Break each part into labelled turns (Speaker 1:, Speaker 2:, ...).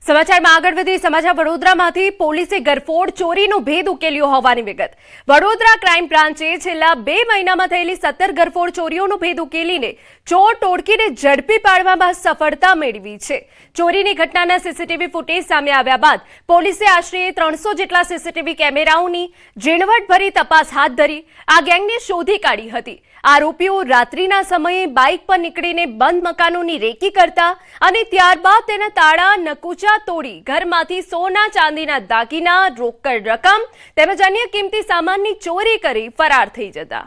Speaker 1: સમાચારમાં આગળ વધી સમાચાર વડોદરામાંથી પોલીસે ગરફોડ ચોરીનો ભેદ ઉકેલ્યો હોવાની વિગત। વડોદરા ક્રાઇમ બ્રાન્ચે છેલ્લા 2 મહિનામાં થયેલી 17 ગરફોડ ચોરીઓનો ભેદ ઉકેલીને ચોર ટોળકીને ઝડપી પાડવામાં સફળતા મેળવી છે। ચોરીની ઘટનાના સીસીટીવી ફૂટેજ સામે આવ્યા બાદ પોલીસે આશરે 300 જેટલા સીસીટીવી કેમેરાઓની ઝીણવટભરી તપાસ હાથ ધરી આ ગેંગને શોધી કાઢી હતી। આરોપીઓ રાત્રિના સમયે બાઇક પર નીકળીને બંધ મકાનોની રેકી કરતા અને ત્યારબાદ તેના તાળા નકુચા તોડી ઘરમાંથી સોના ચાંદીના દાગીના, રોકડ રકમ તેમજ અન્ય કિંમતી સામાનની ચોરી કરી ફરાર થઈ જતા।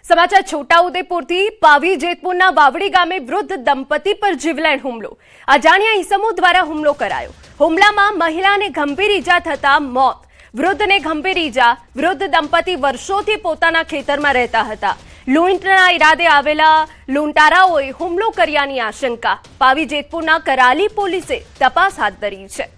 Speaker 1: સમાચાર છોટાઉદેપુરથી પાવી જેતપુરના વાવડી ગામે વૃદ્ધ દંપતી પર જીવલેણ હુમલો। અજાણ્યા ઈસમો દ્વારા હુમલો કરાયો। હુમલામાં મહિલાને ગંભીર ઈજા થતા મોત। વૃદ્ધને ગંભીર ઈજા। વૃદ્ધ દંપતી વર્ષોથી પોતાના ખેતરમાં રહેતા હતા। લૂંટના ઈરાદે આવેલા લૂંટારાઓએ હુમલો કર્યાની આશંકા। પાવી જેતપુરના કરાલી પોલીસે તપાસ હાથ ધરી છે।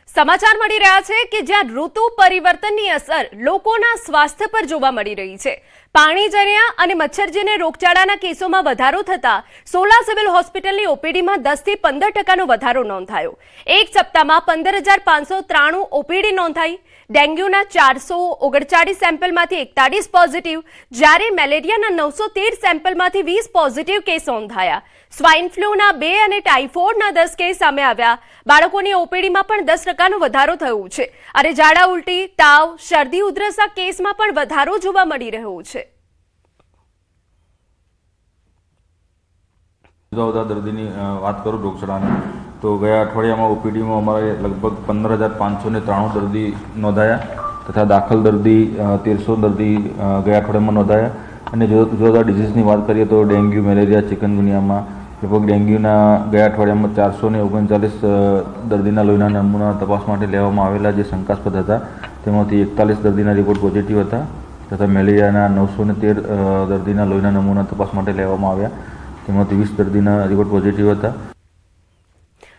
Speaker 1: સમાચાર મળી રહ્યા છે કે જ્યાં ઋતુ પરિવર્તનની અસર લોકોના સ્વાસ્થ્ય પર જોવા મળી રહી છે। પાણીજન્ય અને મચ્છરજન્ય રોગચાળાના કેસોમાં વધારો થતા સોલા સિવિલ હોસ્પિટલની ઓપીડીમાં 10 થી 15% વધારો નોંધાયો। એક સપ્તાહમાં 15,593 ઓપીડી નોંધાઈ। ડેન્ગ્યુના 439 સેમ્પલમાંથી 41 પોઝિટિવ, જ્યારે મેલેરિયાના 913 સેમ્પલમાંથી 20 પોઝિટિવ કેસ નોંધાયા। સ્વાઇન ફ્લૂના 2 અને ટાઇફોઇડના 10 કેસ સામે આવ્યા। બાળકોની ઓપીડીમાં પણ 10% વધારો થયો છે અને ઝાડા ઉલટી, તાવ, શરદી ઉધરસના કેસમાં પણ વધારો જોવા મળી રહ્યો છે।
Speaker 2: દર્દીની વાત કરું રોગચાળાની તો ગયા અઠવાડિયામાં ઓપીડીમાં અમારે લગભગ 15,593 દર્દી નોંધાયા તથા દાખલ દર્દી 1300 દર્દી ગયા અઠવાડિયામાં નોંધાયા। અને જુદા ડિઝીઝની વાત કરીએ તો ડેન્ગ્યુ, મેલેરિયા, ચિકનગુનિયામાં લગભગ ડેન્ગ્યુના ગયા અઠવાડિયામાં 439 દર્દીના લોહીના નમૂના તપાસ માટે લેવામાં આવેલા જે શંકાસ્પદ હતા તેમાંથી 41 દર્દીના રિપોર્ટ પોઝિટિવ હતા તથા મેલેરિયાના 913 દર્દીના લોહીના નમૂના તપાસ માટે લેવામાં આવ્યા તેમાંથી 20 દર્દીના રિપોર્ટ પોઝિટિવ હતા।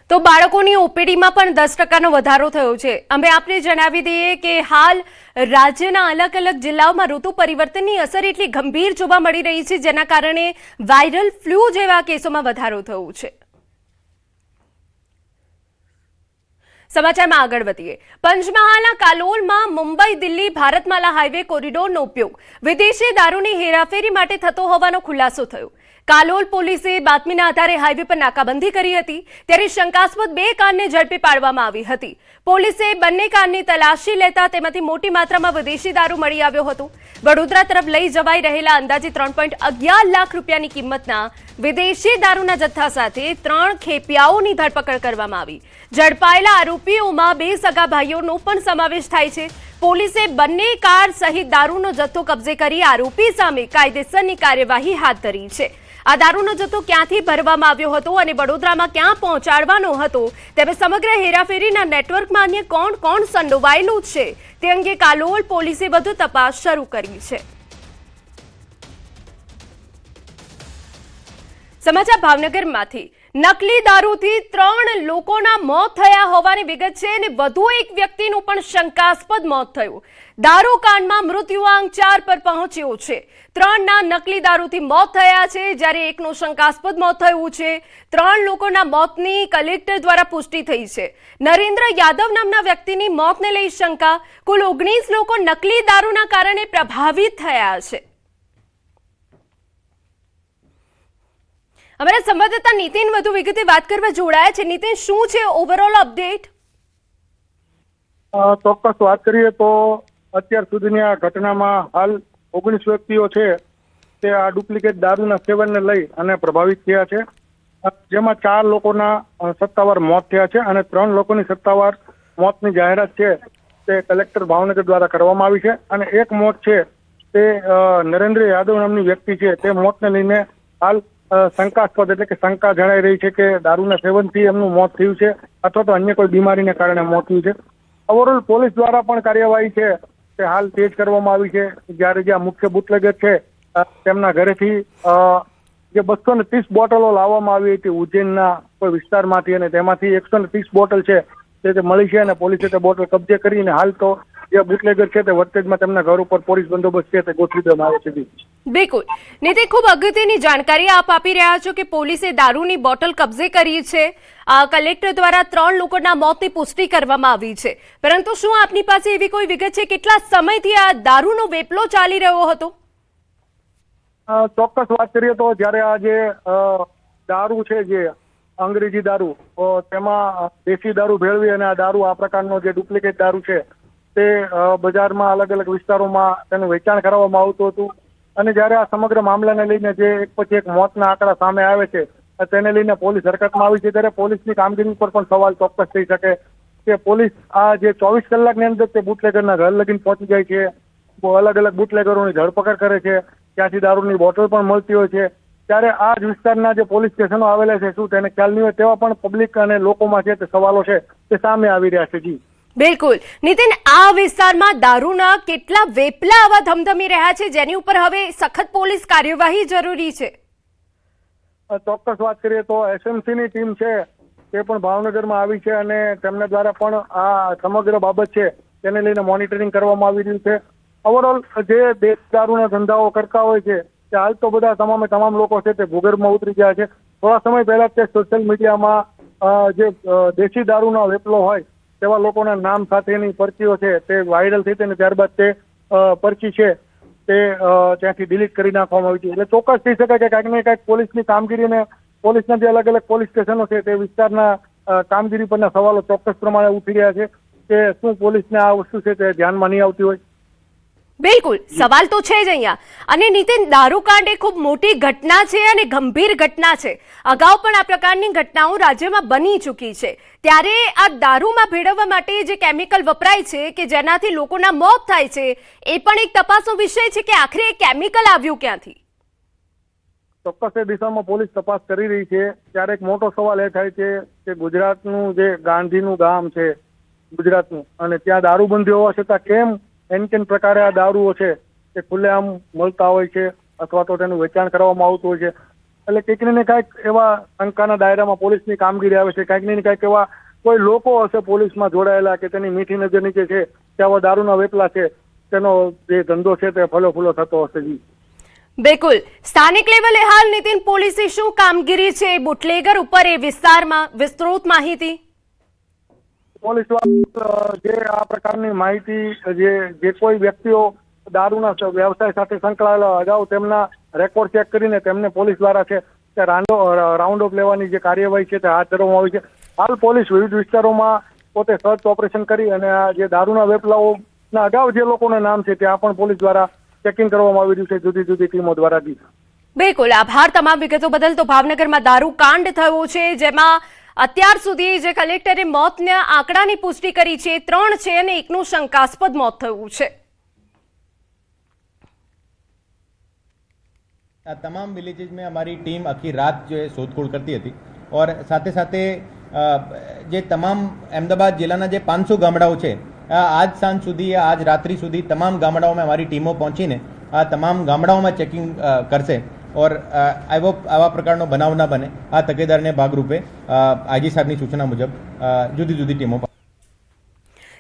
Speaker 1: તો બાળકોની ઓપીડીમાં પણ 10% વધારો થયો છે। અમે આપને જણાવી દઈએ કે હાલ રાજ્યના અલગ અલગ જિલ્લાઓમાં ઋતુ પરિવર્તનની અસર એટલી ગંભીર જોવા મળી રહી છે જેના કારણે વાયરલ ફ્લૂ જેવા કેસોમાં વધારો થયો છે। સમાચારમાં આગળ વધીએ। પંચમહાલના કાલોલમાં મુંબઈ દિલ્હી ભારતમાલા હાઈવે કોરિડોરનો ઉપયોગ વિદેશી દારૂની હેરાફેરી માટે થતો હોવાનો ખુલાસો થયો। કાલોલ પોલીસે બાતમીના આધારે હાઈવે પર નાકાબંધી કરી હતી ત્યારે શંકાસ્પદ 2 કારને ઝડપી પાડવામાં આવી હતી। પોલીસે બંને કારની તલાશી લેતા તેમાંથી મોટી માત્રામાં વિદેશી દારૂ મળી આવ્યો હતો। વડોદરા તરફ લઈ જવાઈ રહેલા અંદાજે 3.11 લાખ રૂપિયાની કિંમતના વિદેશી દારૂના જથ્થા સાથે 3 ખેપિયાઓની ધરપકડ કરવામાં આવી। ઝડપાયેલા આરોપીઓમાં 2 સગા ભાઈઓનો પણ સમાવેશ થાય છે। પોલીસે બંને કાર સહિત દારૂનો જથ્થો કબજે કરી આરોપી સામે કાયદેસરની કાર્યવાહી હાથ ધરી છે। આ દારૂનો જથ્થો ક્યાંથી ભરવામાં આવ્યો હતો અને વડોદરામાં ક્યાં પહોંચાડવાનો હતો તેમ સમગ્ર હેરાફેરીના નેટવર્કમાં અન્ય કોણ સંડોવાયેલું છે તે અંગે કાલોલ પોલીસે વધુ તપાસ શરૂ કરી છે। સમાચાર ભાવનગરમાંથી નકલી દારૂથી 3 લોકોના મોત થયા હોવાની વિગત છે અને વધુ એક વ્યક્તિનું પણ શંકાસ્પદ મોત થયું। દારૂકાંડમાં મૃત્યુઆંક 4 પર પહોંચ્યો છે। 3ના નકલી દારૂથી મોત થયા છે જ્યારે એકનું શંકાસ્પદ મોત થયું છે। 3 લોકોના મોતની કલેક્ટર દ્વારા પુષ્ટિ થઈ છે। નરેન્દ્ર યાદવ નામના વ્યક્તિની મોતને લઈ શંકા। કુલ 19 લોકો નકલી દારૂના કારણે પ્રભાવિત થયા છે। અમારા સંવાદદાતા નીતિન વધુ વિગતે વાત કરવા જોડાયા છે। નીતિન, શું છે ઓવરઓલ અપડેટ?
Speaker 3: ચોક્કસ વાત કરીએ તો અત્યાર સુધીની આ ઘટનામાં હાલ 19 વ્યક્તિઓ છે તે આ ડુપ્લિકેટ દારૂના સેવનને લઈ અને પ્રભાવિત થયા છે, જેમાં 4 લોકોના સત્તાવાર મોત થયા છે અને 3 લોકોની સત્તાવાર મોતની જાહેરાત છે તે કલેક્ટર ભાવનગર દ્વારા કરવામાં આવી છે। અને એક મોત છે તે નરેન્દ્ર યાદવ નામની વ્યક્તિ છે તે મોતને લઈને હાલ શંકાસ્પદ એટલે કે શંકા જણાઈ રહી છે કે દારૂના સેવનથી એમનું મોત થયું છે અથવા તો અન્ય કોઈ બીમારીને કારણે મોત થયું છે। ઓવરઓલ પોલીસ દ્વારા પણ કાર્યવાહી છે તે હાલ તેજ કરવામાં આવી છે। જ્યારે જ્યાં મુખ્ય બુટલેગર છે તેમના ઘરેથી જે 230 બોટલો લાવવામાં આવી હતી ઉજ્જૈનના કોઈ વિસ્તારમાંથી અને તેમાંથી 130 બોટલ છે તે મળી છે અને પોલીસે તે બોટલ કબજે કરીને હાલ તો જે બુટલેગર છે તે વરતેજમાં તેમના ઘર ઉપર પોલીસ બંદોબસ્ત છે તે ગોઠવી દેવામાં આવે છે જી.
Speaker 1: બિલકુલ નીતિન, ખૂબ અગત્યની જાણકારી આપ આપી રહ્યા છો કે પોલીસે દારૂની બોટલ કબજે કરી છે. કલેક્ટર દ્વારા 3 લોકોના મોતની પુષ્ટિ કરવામાં આવી છે, પરંતુ શું આપની પાસે એવી કોઈ વિગત છે કેટલા સમયથી આ દારૂનો વેપલો ચાલી રહ્યો હતો?
Speaker 3: ચોક્કસ વાત કરીએ તો જ્યારે આ જે દારૂ છે, જે અંગ્રેજી દારૂ, તેમાં દેશી દારૂ ભેળવી અને આ દારૂ, આ પ્રકારનો જે ડુપ્લિકેટ દારૂ છે તે બજારમાં અલગ અલગ વિસ્તારોમાં તેનું વેચાણ કરવામાં આવતું હતું. અને જ્યારે આ સમગ્ર મામલાને લઈને જે એક પછી એક મોતના આંકડા સામે આવે છે તેને લઈને પોલીસ હરકતમાં આવી છે, ત્યારે પોલીસની કામગીરી પર પણ સવાલ ચોક્કસ થઈ શકે કે પોલીસ આ જે 24 કલાકની અંદર તે બુટલેગરના ઘર લગીને પહોંચી જાય છે, અલગ અલગ બુટલેગરોની ધરપકડ કરે છે, ત્યાંથી દારૂની બોટલ પણ મળતી હોય છે. ત્યારે આ જ વિસ્તારના જે પોલીસ સ્ટેશનો આવેલા છે શું તેને ખ્યાલ નહીં હોય તેવા પણ પબ્લિક અને લોકોમાં છે તે સવાલો છે તે સામે આવી રહ્યા છે જી.
Speaker 1: બિલકુલ નીતિન, આ વિસ્તારમાં દારૂના કેટલા વેપલા આવા ધમધમી રહ્યા છે જેની ઉપર હવે સખત પોલીસ કાર્યવાહી જરૂરી છે?
Speaker 3: ચોક્કસ વાત કરીએ તો એસએમસીની ટીમ છે તે પણ ભાવનગરમાં આવી છે અને તેમના દ્વારા પણ આ સમગ્ર બાબત છે તેને લઈને મોનિટરિંગ કરવામાં આવી રહ્યું છે. ઓવરઓલ જે દેશ દારૂના ધંધાઓ કરતા હોય છે તે હાલ તો બધા તમામ લોકો છે તે ભૂગર્ભમાં ઉતરી ગયા છે. થોડા સમય પહેલા તે સોશિયલ મીડિયામાં જે દેશી દારૂનો વેપલો હોય તેવા લોકોના નામ સાથેની પરચીઓ છે તે વાયરલ થઈ અને ત્યારબાદ તે પરચી છે તે ત્યાંથી ડિલીટ કરી નાખવામાં આવી છે. એટલે ચોક્કસ થઈ શકાય કે કાંઈક ને કાંઈક પોલીસની કામગીરી અને પોલીસના જે અલગ અલગ પોલીસ સ્ટેશનો છે તે વિસ્તારના કામગીરી પરના સવાલો ચોક્કસ પ્રમાણે ઉઠી રહ્યા છે કે શું પોલીસને આ વસ્તુ છે તે ધ્યાનમાં નહીં આવતી હોય.
Speaker 1: બિલકુલ, સવાલ તો છે જ અહીંયા. અને નીતિન, દારૂકાંડ એ ખૂબ મોટી ઘટના છે અને ગંભીર ઘટના છે. અગાઉ પણ આ પ્રકારની ઘટનાઓ રાજ્યમાં બની ચૂકી છે. ત્યારે આ દારૂમાં ભેળવવા માટે જે કેમિકલ વપરાય છે કે જેનાથી લોકોના મોત થાય છે એ પણ એક તપાસનો વિષય છે કે આખરે એ કેમિકલ આવ્યું ક્યાંથી?
Speaker 3: ચોક્કસ એ દિશામાં પોલીસ તપાસ કરી રહી છે. ત્યારે એક મોટો સવાલ એ થાય છે કે ગુજરાતનું જે ગાંધીનું ગામ છે ગુજરાતનું, અને ત્યાં દારૂબંધી હોવા છતાં કેમ એન પ્રકારે આ દારૂઓ છે તે ખુલ્લેઆમ મળતા હોય છે અથવા તો તેનું વેચાણ કરવામાં આવતું હોય છે. એટલે કંઈક ને કાંઈક એવા શંકાના દાયરામાં પોલીસની કામગીરી આવે છે. કંઈક ને કાંઈક એવા કોઈ લોકો હશે પોલીસમાં જોડાયેલા કે તેની મીઠી નજર નીચે છે કે આવા દારૂના વેપલા છે તેનો જે ધંધો છે તે ફલો ફૂલો થતો હશે જી.
Speaker 1: બિલકુલ, સ્થાનિક લેવલે હાલ નીતિન પોલીસની શું કામગીરી છે બુટલેગર ઉપર એ વિસ્તારમાં? વિસ્તૃત માહિતી.
Speaker 3: પોલીસ જે આ પ્રકારની માહિતી જે કોઈ વ્યક્તિઓ દારૂના વ્યવસાય સાથે સંકળાયેલા અગાઉ તેમના રેકોર્ડ ચેક કરીને તેમને પોલીસ દ્વારા છે તે રાઉન્ડ અપ લેવાની જે કાર્યવાહી છે તે હાથ ધરવામાં આવી છે. હાલ પોલીસ વિવિધ વિસ્તારોમાં પોતે સર્ચ ઓપરેશન કરી અને આ જે દારૂના વેપલાઓના અગાઉ જે લોકોના નામ છે ત્યાં પણ પોલીસ દ્વારા ચેકિંગ કરવામાં આવી રહ્યું છે જુદી જુદી ટીમો દ્વારા.
Speaker 1: બિલકુલ, આભાર તમામ વિગતો બદલ. તો ભાવનગરમાં દારૂ કાંડ થયો છે જેમાં અત્યાર સુધી જે કલેક્ટરે મોતના આંકડાની પુષ્ટિ કરી છે 3 છે અને એકનું શંકાસ્પદ મોત થયું છે.
Speaker 4: तमाम विलेजेस में हमारी टीम आखिर रात जो है शोधखोળ करती હતી और સાથે સાથે જે તમામ અમદાવાદ જિલ્લાના જે 500 ગામડાઓ છે આજ સાંજ સુધી આજ રાત્રિ સુધી તમામ ગામડાઓમાં અમારી ટીમો પહોંચીને આ તમામ ગામડાઓમાં ચેકિંગ કરશે और આવા પ્રકારનો બનાવ ના બને આ તકેદારીને ભાગરૂપે આઈજી સાહેબની સૂચના મુજબ જુદી જુદી ટીમો.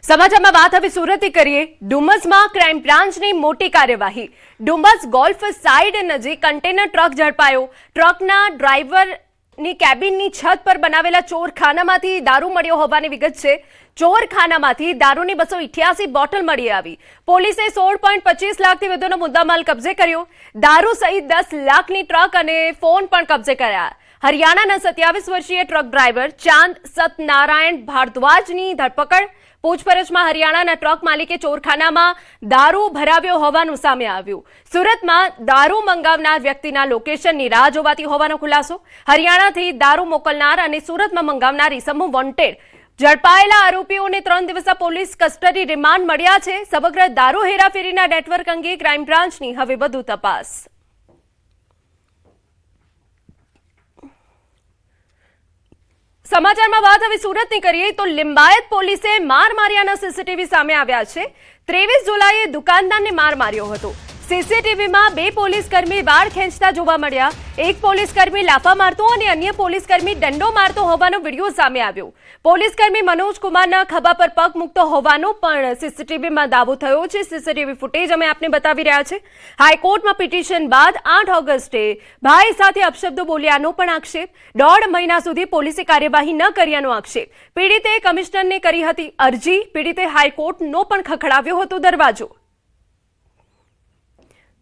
Speaker 1: સમાચારમાં વાત હવે સુરતથી કરીએ. ડુમસમાં ક્રાઇમ બ્રાન્ચની મોટી કાર્યવાહી. ડુમસ ગોલ્ફ સાઇડ નજીક કન્ટેનર ટ્રક ઝડપાયો. ટ્રકના ડ્રાઈવરની કેબિનની છત પર બનાવેલા ચોરખાનામાંથી દારૂ મળ્યો હોવાની વિગત છે. ચોરખાનામાંથી દારૂની 288 બોટલ મળી આવી. પોલીસે 16.25 લાખથી વધુનો મુદ્દામાલ કબજે કર્યો. દારૂ સહિત 10 લાખની ટ્રક અને ફોન પણ કબજે કર્યા. હરિયાણાના 27 વર્ષીય ટ્રક ડ્રાઈવર ચાંદ સતનારાયણ ભારદ્વાજની ધરપકડ. પૂછપરછમાં હરિયાણાના ટ્રક માલિકે ચોરખાનામાં દારૂ ભરાવ્યો હોવાનું સામે આવ્યું. સુરતમાં દારૂ મંગાવનાર વ્યક્તિના લોકેશનની રાહ જોવાતી હોવાનો ખુલાસો. હરિયાણાથી દારૂ મોકલનાર અને સુરતમાં મંગાવનાર ઇસમો વોન્ટેડ. ઝડપાયેલા આરોપીઓને 3 દિવસના પોલીસ કસ્ટડી રિમાન્ડ મળ્યા છે. સમગ્ર દારૂ હેરાફેરીના નેટવર્ક અંગે ક્રાઇમ બ્રાન્ચની હવે વધુ તપાસ. સમાચારમાં વાત હવે સુરતની કરીએ તો લિંબાયત પોલીસે માર માર્યાના સીસીટીવી સામે આવ્યા છે. 23 જુલાઈએ દુકાનદારને માર માર્યો હતો. સીસીટીવીમાં 2 પોલીસકર્મી વાળ ખેંચતા જોવા મળ્યા. એક પોલીસકર્મી લાફા મારતો અને અન્ય પોલીસકર્મી દંડો મારતો હોવાનો વિડીયો સામે આવ્યો. પોલીસકર્મી મનોજ કુમારના ખભા પર પગ મૂકતો હોવાનો પણ સીસીટીવીમાં દાવો થયો છે. સીસીટીવી ફૂટેજ અમે આપને બતાવી રહ્યા છે. હાઈકોર્ટમાં પિટિશન બાદ 8 ઓગસ્ટે ભાઈ સાથે અપશબ્દો બોલ્યાનો પણ આક્ષેપ. 1.5 મહિના સુધી પોલીસે કાર્યવાહી ન કર્યાનો આક્ષેપ. પીડિતે કમિશનરને કરી હતી અરજી. પીડિતે હાઈકોર્ટનો પણ ખખડાવ્યો હતો દરવાજો.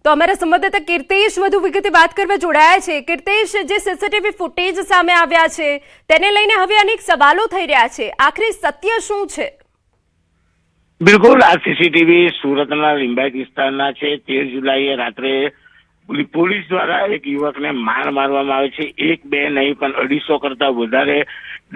Speaker 1: તો અમારા સંવાદદાતા કીર્તેશ વધુ વિગતે વાત કરવા જોડાયા છે. કીર્તેશ, જે સીસીટીવી ફૂટેજ સામે આવ્યા છે તેને લઈને હવે અનેક સવાલો થઈ રહ્યા છે. આખરે સત્ય શું છે?
Speaker 5: બિલકુલ, આ સીસીટીવી સુરતના લિંબાયત વિસ્તારના છે. 13 જુલાઈએ રાત્રે પોલીસ દ્વારા એક યુવકને મારવામાં આવે છે. 1-2 નહીં પણ 250 કરતા વધારે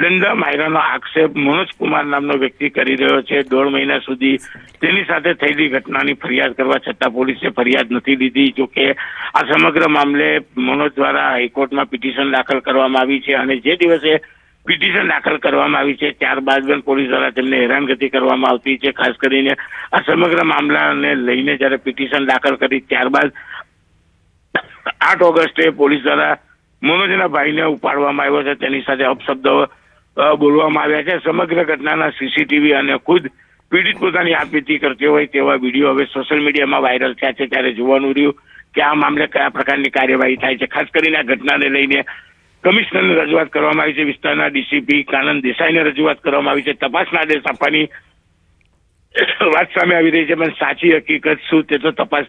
Speaker 5: દંડા માર્યાનો આક્ષેપ મનોજ કુમાર નામનો વ્યક્તિ કરી રહ્યો છે. 1.5 મહિના સુધી તેની સાથે થયેલી ઘટનાની ફરિયાદ કરવા છતાં પોલીસે ફરિયાદ નથી લીધી. જોકે આ સમગ્ર મામલે મનોજ દ્વારા હાઈકોર્ટમાં પિટિશન દાખલ કરવામાં આવી છે અને જે દિવસે પિટિશન દાખલ કરવામાં આવી છે ત્યારબાદ પણ પોલીસ દ્વારા તેમને હેરાનગતિ કરવામાં આવતી છે. ખાસ કરીને આ સમગ્ર મામલાને લઈને જ્યારે પિટિશન દાખલ કરી ત્યારબાદ 8 ઓગસ્ટે પોલીસ દ્વારા મનોજના ભાઈને ઉપાડવામાં આવ્યો છે. તેની સાથે અપશબ્દો બોલવામાં આવ્યા છે. સમગ્ર ઘટનાના સીસીટીવી અને ખુદ પીડિત પોતાની આપવીતી કરતી હોય તેવા વિડીયો હવે સોશિયલ મીડિયામાં વાયરલ થયા છે. ત્યારે જોવાનું રહ્યું કે આ મામલે કયા પ્રકારની કાર્યવાહી થાય છે. ખાસ કરીને આ ઘટનાને લઈને કમિશનરને રજૂઆત કરવામાં આવી છે. વિસ્તારના ડીસીપી કાનન દેસાઈને રજૂઆત કરવામાં આવી છે. તપાસના આદેશ આપવાની વાત સામે આવી રહી છે, પણ સાચી હકીકત શું તે તો તપાસ